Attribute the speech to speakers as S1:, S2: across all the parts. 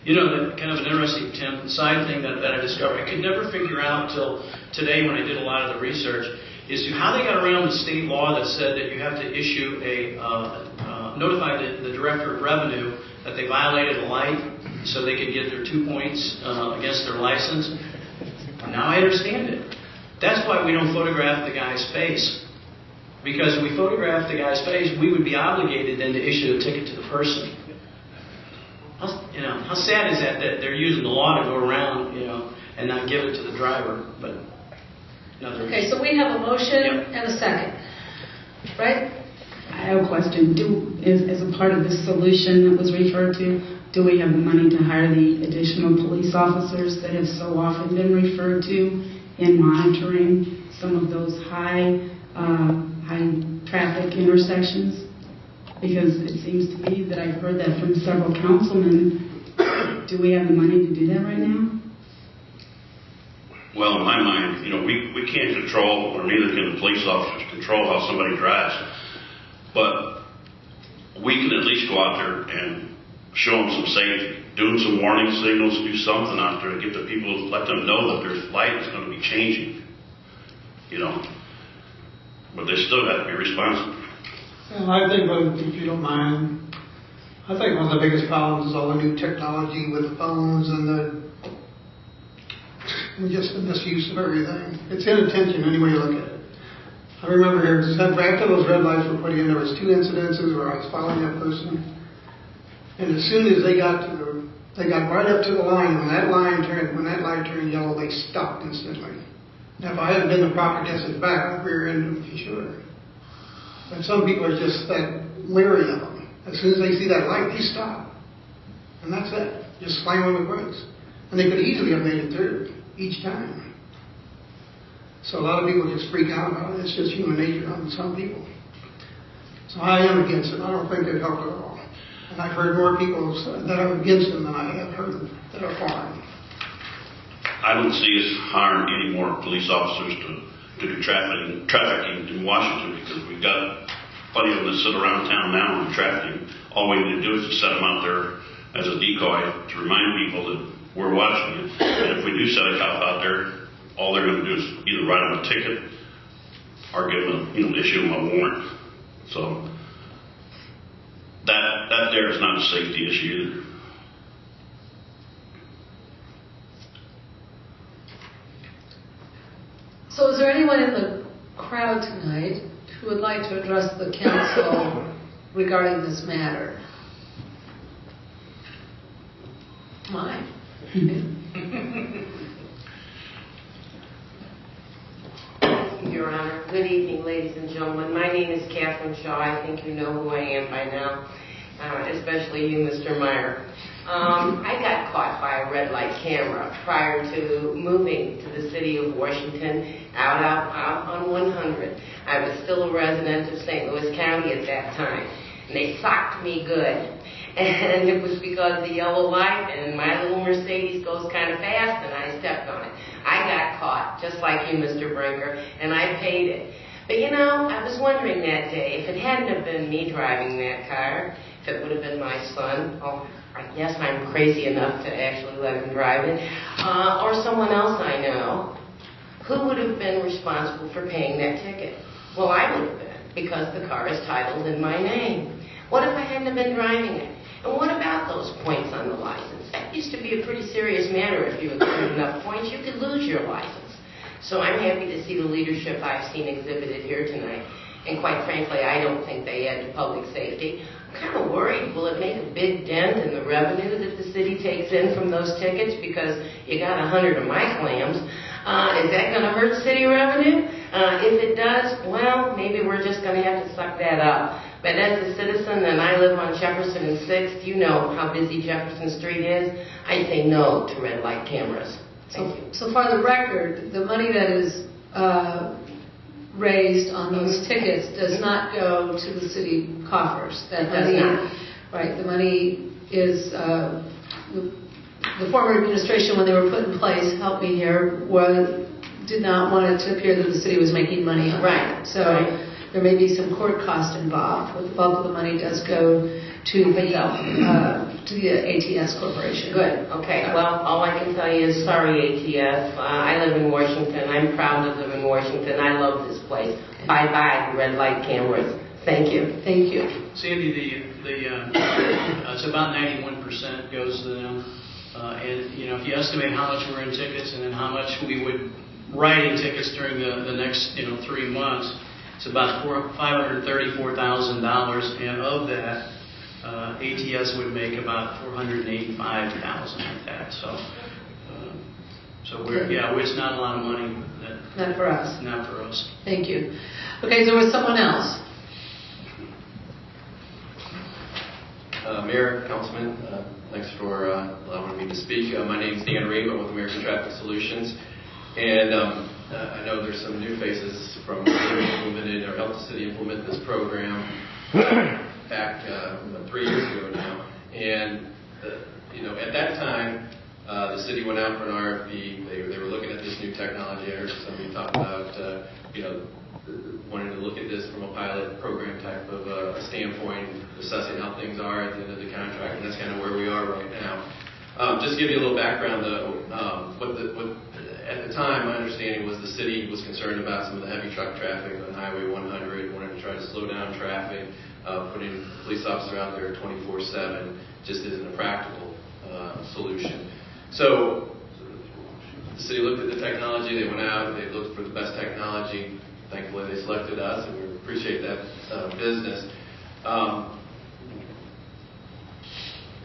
S1: You know, kind of an interesting side thing that I discovered, I could never figure out till today when I did a lot of the research, is to how they got around the state law that said that you have to issue notify the Director of Revenue that they violated a light so they could get their 2 points against their license. Now I understand it. That's why we don't photograph the guy's face. Because if we photograph the guy's face, we would be obligated then to issue a ticket to the person. How sad is that they're using the law to go around, and not give it to the driver? But
S2: okay, so we have a motion and a second, right?
S3: I have a question. As a part of this solution that was referred to, do we have the money to hire the additional police officers that have so often been referred to in monitoring some of those high traffic intersections? Because it seems to me that I've heard that from several councilmen. Do we have the money to do that right now?
S4: Well, in my mind, we can't control, or neither can the police officers control how somebody drives. But we can at least go out there and show them some safety, do some warning signals, do something out there to get the people, let them know that their light is going to be changing. But they still have to be responsible.
S5: And I think, if you don't mind, I think one of the biggest problems is all the new technology with the phones and just the misuse of everything. It's inattention any way you look at it. I remember after those red lights were put in, there was 2 incidences where I was following that person, and as soon as they got right up to the line, when that light turned yellow, they stopped instantly. Now, if I hadn't been the proper distance back, I'd rear end them for sure. But some people are just that leery of them. As soon as they see that light, they stop. And that's it. Just slam on the brakes. And they could easily have made it through each time. So a lot of people just freak out about it. It's just human nature on some people. So I am against it. I don't think it helped at all. And I've heard more people that are against them than I have heard that are for them.
S4: I don't see us hiring any more police officers to do trafficking in Washington, because we've got plenty of them that sit around town now and trafficking. All we need to do is to set them out there as a decoy to remind people that we're watching it. And if we do set a cop out there, all they're going to do is either write them a ticket or give them, issue them a warrant. So that there is not a safety issue either.
S2: So is there anyone in the crowd tonight who would like to address the council regarding this matter? Mine.
S6: Your Honor. Good evening, ladies and gentlemen. My name is Catherine Shaw. I think you know who I am by now, especially you, Mr. Meyer. I got caught by a red light camera prior to moving to the city of Washington out on 100. I was still a resident of St. Louis County at that time, and they socked me good. And it was because the yellow light and my little Mercedes goes kind of fast, and I stepped on it. I got caught, just like you, Mr. Brinker, and I paid it. But I was wondering that day, if it hadn't have been me driving that car, if it would have been my son, I guess I'm crazy enough to actually let him drive it, or someone else I know, who would have been responsible for paying that ticket? Well, I would have been, because the car is titled in my name. What if I hadn't have been driving it? And what about those points on the license? That used to be a pretty serious matter. If you accrued enough points, you could lose your license. So I'm happy to see the leadership I've seen exhibited here tonight. And quite frankly, I don't think they add to public safety. I'm kind of worried, will it make a big dent in the revenue that the city takes in from those tickets? Because you got 100 of my clams. Is that going to hurt city revenue? If it does, well, maybe we're just going to have to suck that up. But as a citizen, and I live on Jefferson and 6th, you know how busy Jefferson Street is. I say no to red light cameras. Thank you.
S2: So for the record, the money that is raised on those tickets does not go to the city coffers.
S6: That does not.
S2: Right. The money is the former administration, when they were put in place, help me here, did not want it to appear that the city was making money on
S6: right.
S2: it. So.
S6: Right.
S2: there may be some court cost involved, but the bulk of the money does go to the ATS Corporation.
S6: Good, okay. Well, all I can tell you is sorry, ATF. I live in Washington. I'm proud to live in Washington. I love this place. Bye-bye, red light cameras. Thank you.
S2: Thank you.
S1: Sandy, it's about 91% goes to them. And, you know, if you estimate how much we're in tickets and then how much we would write in tickets during the next, 3 months, it's about $534,000. And of that, ATS would make about $485,000 of that. So it's not a lot of money.
S2: Not for us.
S1: Not for us.
S2: Thank you. Okay, there was someone else.
S7: Mayor, Councilman, thanks for allowing me to speak. My name is Dan Reeve. I'm with American Traffic Solutions. And I know there's some new faces from the city implemented or helped the city implement this program back 3 years ago now. And, at that time, the city went out for an RFP. They were looking at this new technology. I heard somebody talk about, wanting to look at this from a pilot program type of a standpoint, assessing how things are at the end of the contract, and that's kind of where we are right now. Just to give you a little background, at the time, my understanding was the city was concerned about some of the heavy truck traffic on Highway 100, wanted to try to slow down traffic, putting a police officer out there 24/7 just isn't a practical solution. So the city looked at the technology, they went out, they looked for the best technology. Thankfully, they selected us, and we appreciate that business.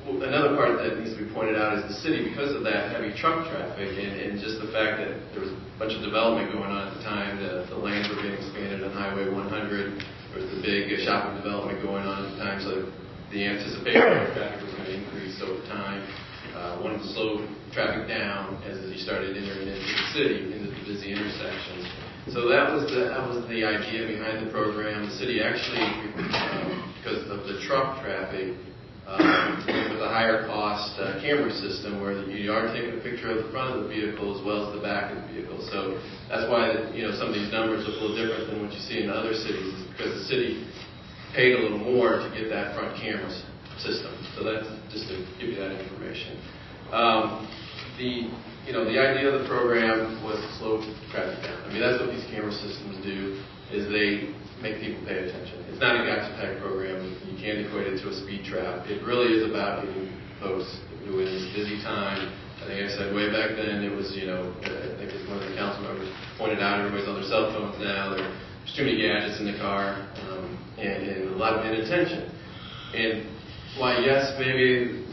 S7: Another part that needs to be pointed out is the city, because of that heavy truck traffic and just the fact that there was a bunch of development going on at the time, the lanes were being expanded on Highway 100, there was the big shopping development going on at the time, so the anticipation of traffic was going to increase over time. Wanted to slow traffic down as you started entering into the city, into the busy intersections. So that was the idea behind the program. The city actually, because of the truck traffic, with a higher cost camera system where you are taking a picture of the front of the vehicle as well as the back of the vehicle. So that's why some of these numbers look a little different than what you see in other cities, because the city paid a little more to get that front camera system. So that's just to give you that information. The idea of the program was to slow traffic down. I mean, that's what these camera systems do, is they make people pay attention. It's not a gotcha type program. You can't equate it to a speed trap. It really is about getting folks doing this busy time. I think I said way back then, it was, I think as one of the council members pointed out, everybody's on their cell phones now. There's too many gadgets in the car, and a lot of inattention. And why, yes, maybe,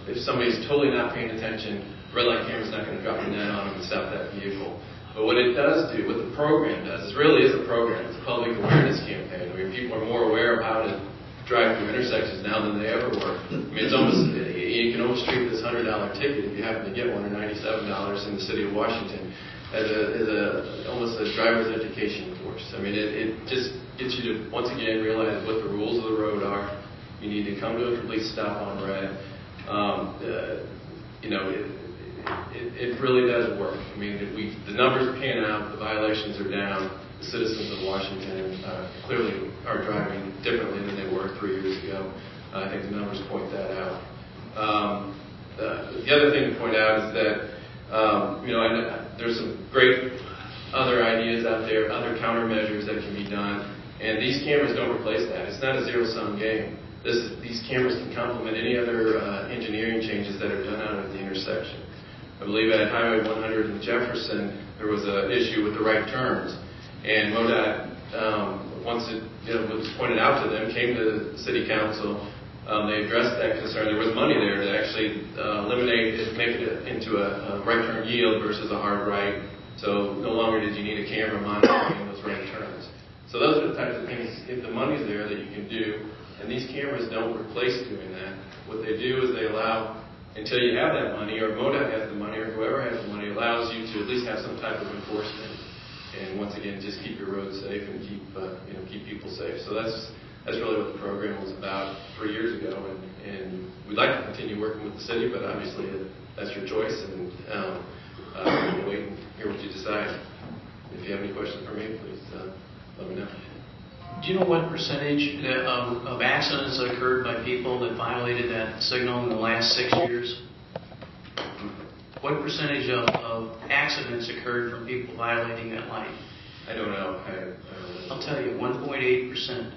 S7: if somebody's totally not paying attention, red light camera's not going to drop a net on them and stop that vehicle. But what it does do, what the program does, it really is a program. It's a public awareness campaign. I mean, people are more aware of how to drive through intersections now than they ever were. I mean, it's almost, you can almost treat this $100 ticket, if you happen to get one, or $97 in the city of Washington, as almost a driver's education course. I mean, it just gets you to, once again, realize what the rules of the road are. You need to come to a complete stop on red. It really does work. I mean, the numbers pan out, the violations are down. The citizens of Washington clearly are driving differently than they were 3 years ago. I think the numbers point that out. The other thing to point out is that, there's some great other ideas out there, other countermeasures that can be done, and these cameras don't replace that. It's not a zero-sum game. These cameras can complement any other engineering changes that are done out at the intersection. I believe at Highway 100 in Jefferson, there was an issue with the right turns. And MoDOT, once it was pointed out to them, came to the city council. They addressed that concern. There was money there to actually eliminate it, make it into a right turn yield versus a hard right. So no longer did you need a camera monitoring those right turns. So those are the types of things, if the money's there, that you can do. And these cameras don't replace doing that. What they do is they allow, until you have that money, or MoDOT has the money, or whoever has the money, allows you to at least have some type of enforcement. And once again, just keep your roads safe and keep people safe. So that's really what the program was about 3 years ago. And we'd like to continue working with the city, but obviously that's your choice. And we'll wait and hear what you decide. If you have any questions for me, please let me know.
S1: Do you know what percentage of accidents that occurred by people that violated that signal in the last 6 years? What percentage of accidents occurred from people violating that light?
S7: I don't know.
S1: I'll tell you, 1.8%.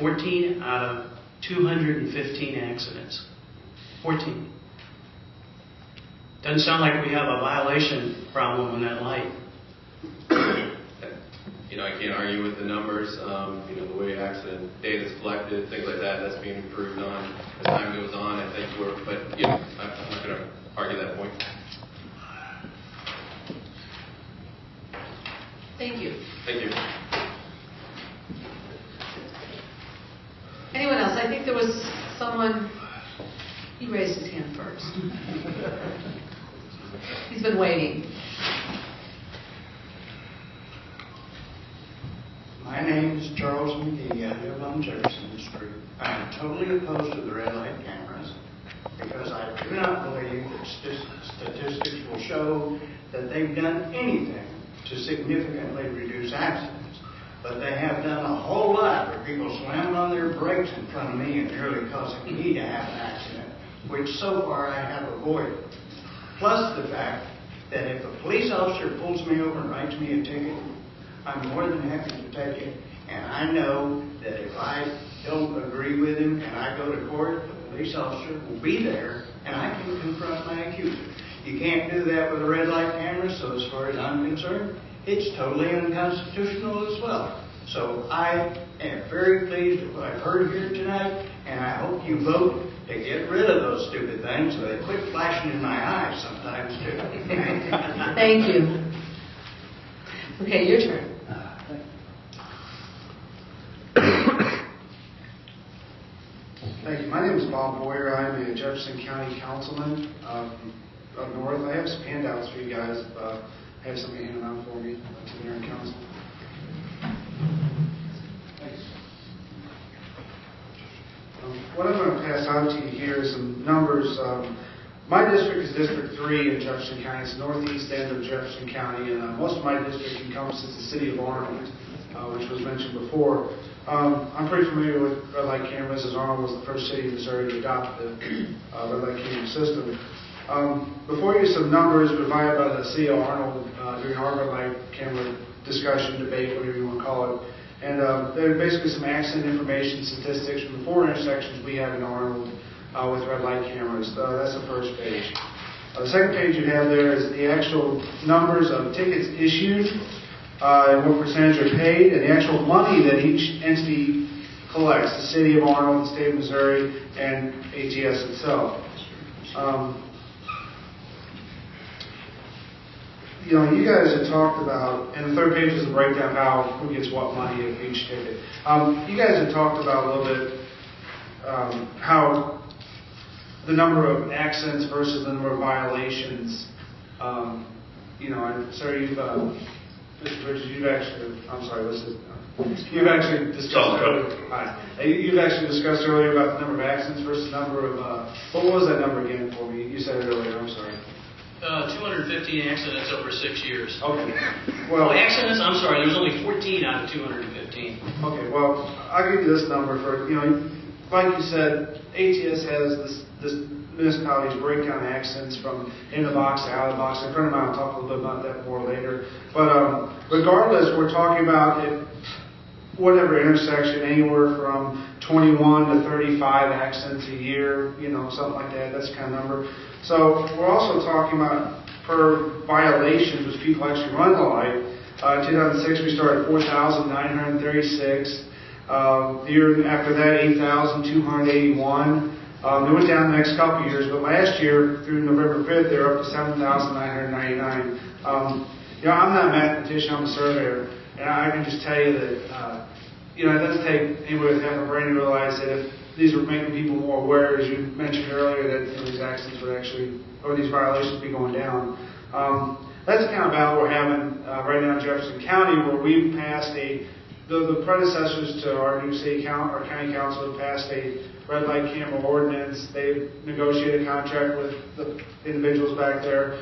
S1: 14 out of 215 accidents. 14. Doesn't sound like we have a violation problem on that light.
S7: I can't argue with the numbers. The way accident data is collected, things like that, that's being improved on as time goes on. I think but I'm not going to argue that point.
S2: Thank you.
S7: Thank you.
S2: Anyone else? I think there was someone, he raised his hand first. He's been waiting.
S8: My name is Charles McGee. I live on Jefferson Street. I am totally opposed to the red light cameras because I do not believe that statistics will show that they've done anything to significantly reduce accidents. But they have done a whole lot where people slammed on their brakes in front of me and nearly causing me to have an accident, which so far I have avoided. Plus the fact that if a police officer pulls me over and writes me a ticket, I'm more than happy to take it, and I know that if I don't agree with him and I go to court, the police officer will be there and I can confront my accuser. You can't do that with a red light camera, so as far as I'm concerned, it's totally unconstitutional as well. So I am very pleased with what I've heard here tonight, and I hope you vote to get rid of those stupid things so they quit flashing in my eyes sometimes too.
S2: Thank you. Okay, your turn.
S9: Thank you. My name is Bob Boyer. I'm a Jefferson County Councilman up north. I have some handouts for you guys. I have somebody hand them out for me to the mayor and council. Thanks. What I'm going to pass out to you here is some numbers. My district is District 3 in Jefferson County. It's the northeast end of Jefferson County, and most of my district encompasses the city of Arnold, which was mentioned before. I'm pretty familiar with red light cameras, as Arnold was the first city in Missouri to adopt the red light camera system. Before you, some numbers provided by the city of Arnold during our red light camera discussion, debate, whatever you want to call it. And they're basically some accident information statistics from the 4 intersections we have in Arnold with red light cameras. That's the first page. The second page you have there is the actual numbers of tickets issued and what percentage are paid, and the actual money that each entity collects, the city of Arnold, the state of Missouri, and ATS itself. You guys have talked about, and the third page is a breakdown of how who gets what money of each ticket. You guys have talked about a little bit how the number of accidents versus the number of violations. Sir, you've actually, I'm sorry, you've actually discussed earlier. Hi. You've actually discussed earlier about the number of accidents versus the number of, what was that number again for me? You said it earlier, I'm sorry.
S1: 215 accidents over 6 years.
S9: Okay.
S1: Accidents, I'm sorry, there's only 14 out of 215.
S9: Okay, well, I'll give you this number for, like you said, ATS has this municipalities break down accidents from in the box to out of the box. A friend of mine will talk a little bit about that more later. But regardless, we're talking about whatever intersection, anywhere from 21 to 35 accidents a year, something like that. That's the kind of number. So we're also talking about per violation, which people actually run the light. In 2006, we started 4,936. The year after that, 8,281. It went down the next couple of years, but last year, through November 5th, they were up to 7,999. I'm not a mathematician, I'm a surveyor, and I can just tell you that, it doesn't take anybody with half a brain to realize that if these were making people more aware, as you mentioned earlier, that these accidents would actually, or these violations would be going down. That's the kind of battle we're having right now in Jefferson County, where we've passed the predecessors to our new our county council have passed a red light camera ordinance. They've negotiated a contract with the individuals back there.